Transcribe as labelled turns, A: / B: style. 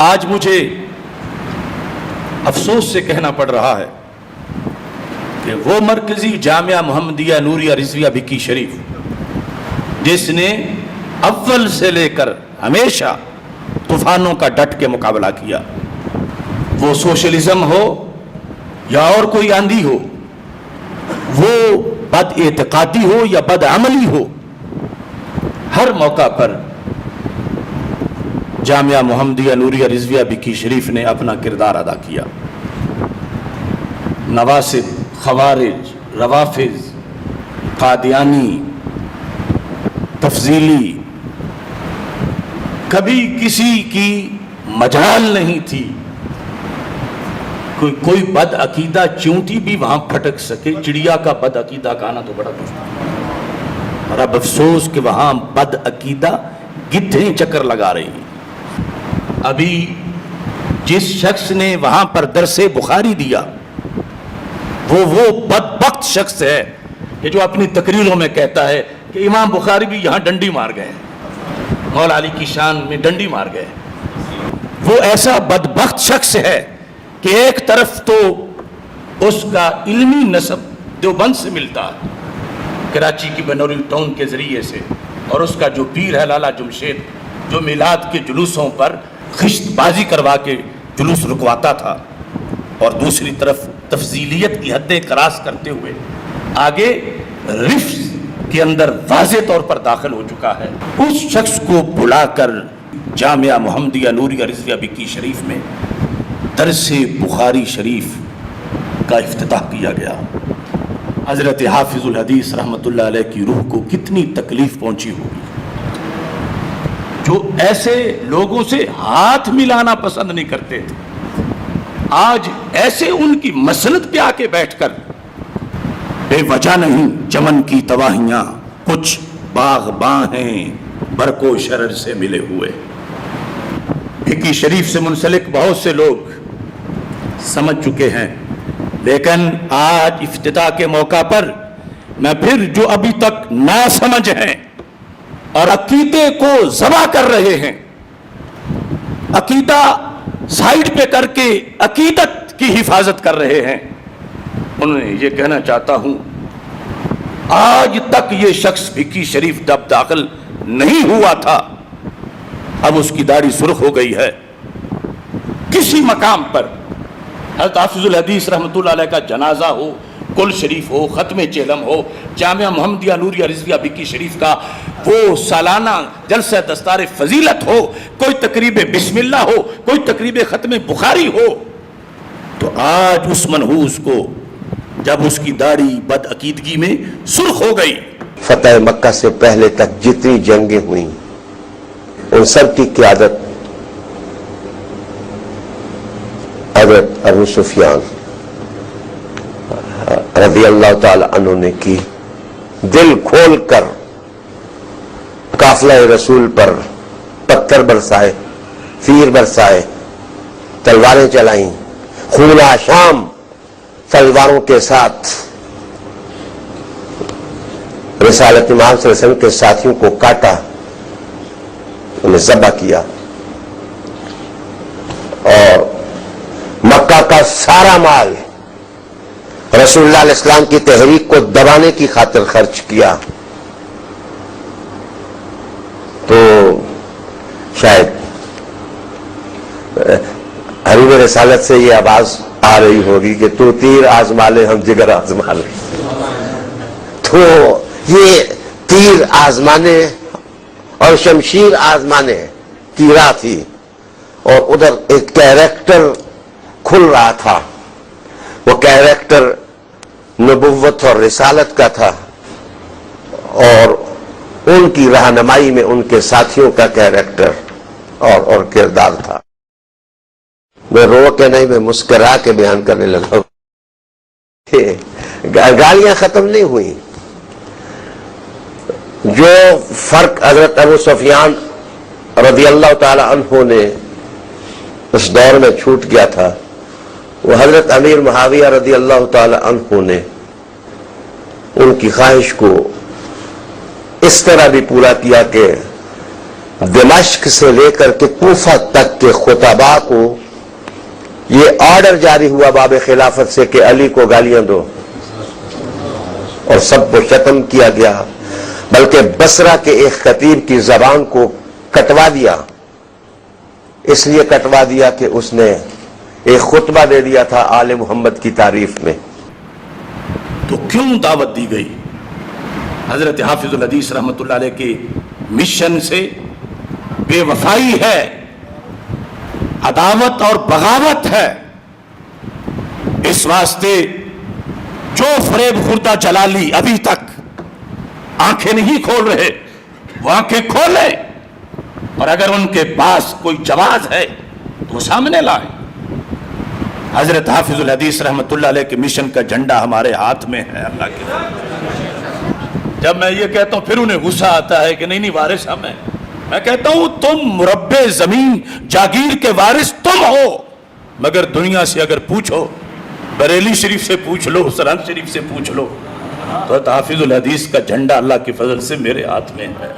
A: آج مجھے افسوس سے کہنا پڑ رہا ہے کہ وہ مرکزی جامعہ محمدیہ نوریہ رضویہ بھکی شریف جس نے اول سے لے کر ہمیشہ طوفانوں کا ڈٹ کے مقابلہ کیا، وہ سوشلزم ہو یا اور کوئی آندھی ہو، وہ بد اعتقادی ہو یا بد عملی ہو، ہر موقع پر جامعہ محمدیہ نوریہ رضویہ بھکی شریف نے اپنا کردار ادا کیا۔ نواصب، خوارج، روافظ، قادیانی، تفضیلی، کبھی کسی کی مجال نہیں تھی کوئی بد عقیدہ چونٹی بھی وہاں پھٹک سکے۔ چڑیا کا بد عقیدہ کہنا تو بڑا مشکل، اور اب افسوس کہ وہاں بد عقیدہ گدھیں چکر لگا رہی ہیں۔ ابھی جس شخص نے وہاں پر درس بخاری دیا وہ بدبخت شخص ہے کہ جو اپنی تقریروں میں کہتا ہے کہ امام بخاری بھی یہاں ڈنڈی مار گئے، مولا علی کی شان میں ڈنڈی مار گئے۔ وہ ایسا بدبخت شخص ہے کہ ایک طرف تو اس کا علمی نسب دیوبند سے ملتا ہے، کراچی کی بنوری ٹاؤن کے ذریعے سے، اور اس کا جو پیر ہے لالا جمشید جو میلاد کے جلوسوں پر خشت بازی کروا کے جلوس رکواتا تھا، اور دوسری طرف تفضیلیت کی حدیں کراس کرتے ہوئے آگے رفض کے اندر واضح طور پر داخل ہو چکا ہے، اس شخص کو بلا کر جامعہ محمدیہ نوریہ رضویہ بھکی شریف میں درس بخاری شریف کا افتتاح کیا گیا۔ حضرت حافظ الحدیث رحمۃ اللہ علیہ کی روح کو کتنی تکلیف پہنچی ہوگی، جو ایسے لوگوں سے ہاتھ ملانا پسند نہیں کرتے تھے، آج ایسے ان کی مسند پہ آ کے بیٹھ کر بے وجہ نہیں چمن کی تباہیاں کچھ باغباں ہیں برق و شرر سے ملے ہوئے۔ بھکی شریف سے منسلک بہت سے لوگ سمجھ چکے ہیں، لیکن آج افتتاح کے موقع پر میں پھر جو ابھی تک ناسمجھ ہیں اور عقیدے کو ذبح کر رہے ہیں، عقیدہ سائیڈ پہ کر کے عقیدت کی حفاظت کر رہے ہیں، انہیں یہ کہنا چاہتا ہوں، آج تک یہ شخص بھکی شریف جب داخل نہیں ہوا تھا، اب اس کی داڑھی سرخ ہو گئی ہے۔ کسی مقام پر حضرت حافظ الحدیث رحمۃ اللہ علیہ کا جنازہ ہو، کل شریف ہو، ختم چہلم ہو، جامعہ محمدیہ نوریہ رضویہ بھکی شریف کا وہ سالانہ جلسہ دستار فضیلت ہو، کوئی تقریب بسم اللہ ہو، کوئی تقریب ختم بخاری ہو، تو آج اس منحوس کو جب اس کی داڑھی بد عقیدگی میں سرخ ہو گئی۔
B: فتح مکہ سے پہلے تک جتنی جنگیں ہوئیں ان سب کی قیادت حضرت ابو سفیان رضی اللہ تعالی عنہ نے کی۔ دل کھول کر قافلہ رسول پر پتھر برسائے، تیر برسائے، تلواریں چلائیں، خون آشام تلواروں کے ساتھ رسالت امام صلی اللہ علیہ وسلم کے ساتھیوں کو کاٹا، انہیں ذبح کیا، اور مکہ کا سارا مال رسول اللہ علیہ السلام کی تحریک کو دبانے کی خاطر خرچ کیا۔ تو شاید حریم رسالت سے یہ آواز آ رہی ہوگی کہ تو تیر آزما لے ہم جگر آزما لیں، تو یہ تیر آزمانے اور شمشیر آزمانے کی راہ تھی، اور ادھر ایک کیریکٹر کھل رہا تھا، وہ کیریکٹر نبوت اور رسالت کا تھا، اور ان کی رہنمائی میں ان کے ساتھیوں کا کیریکٹر اور کردار تھا۔ میں رو کے نہیں، میں مسکرا کے بیان کرنے لگا۔ گالیاں ختم نہیں ہوئی، جو فرق حضرت ابو سفیان رضی اللہ تعالی عنہ نے اس دور میں چھوٹ گیا تھا، وہ حضرت امیر معاویہ رضی اللہ تعالی عنہ نے ان کی خواہش کو اس طرح بھی پورا کیا کہ دمشق سے لے کر کے کوفہ تک کے خطباء کو یہ آرڈر جاری ہوا باب خلافت سے کہ علی کو گالیاں دو، اور سب کو ختم کیا گیا، بلکہ بصرہ کے ایک خطیب کی زبان کو کٹوا دیا، اس لیے کٹوا دیا کہ اس نے ایک خطبہ دے دیا تھا آل محمد کی تعریف میں۔
A: تو کیوں دعوت دی گئی؟ حضرت حافظ الحدیث رحمۃ اللہ علیہ کے مشن سے بے وفائی ہے، عداوت اور بغاوت ہے۔ اس واسطے جو فریب خوردہ جلالی ابھی تک آنکھیں نہیں کھول رہے، وہ آنکھیں کھولیں، اور اگر ان کے پاس کوئی جواز ہے تو وہ سامنے لائیں۔ حضرت حافظ الحدیث رحمۃ اللہ علیہ کے مشن کا جھنڈا ہمارے ہاتھ میں ہے۔ اللہ کے جب میں یہ کہتا ہوں پھر انہیں غصہ آتا ہے کہ نہیں وارث ہم ہیں۔ میں کہتا ہوں تم مربع زمین جاگیر کے وارث تم ہو، مگر دنیا سے اگر پوچھو، بریلی شریف سے پوچھ لو، سرہند شریف سے پوچھ لو، تو حافظ الحدیث کا جھنڈا اللہ کے فضل سے میرے ہاتھ میں ہے۔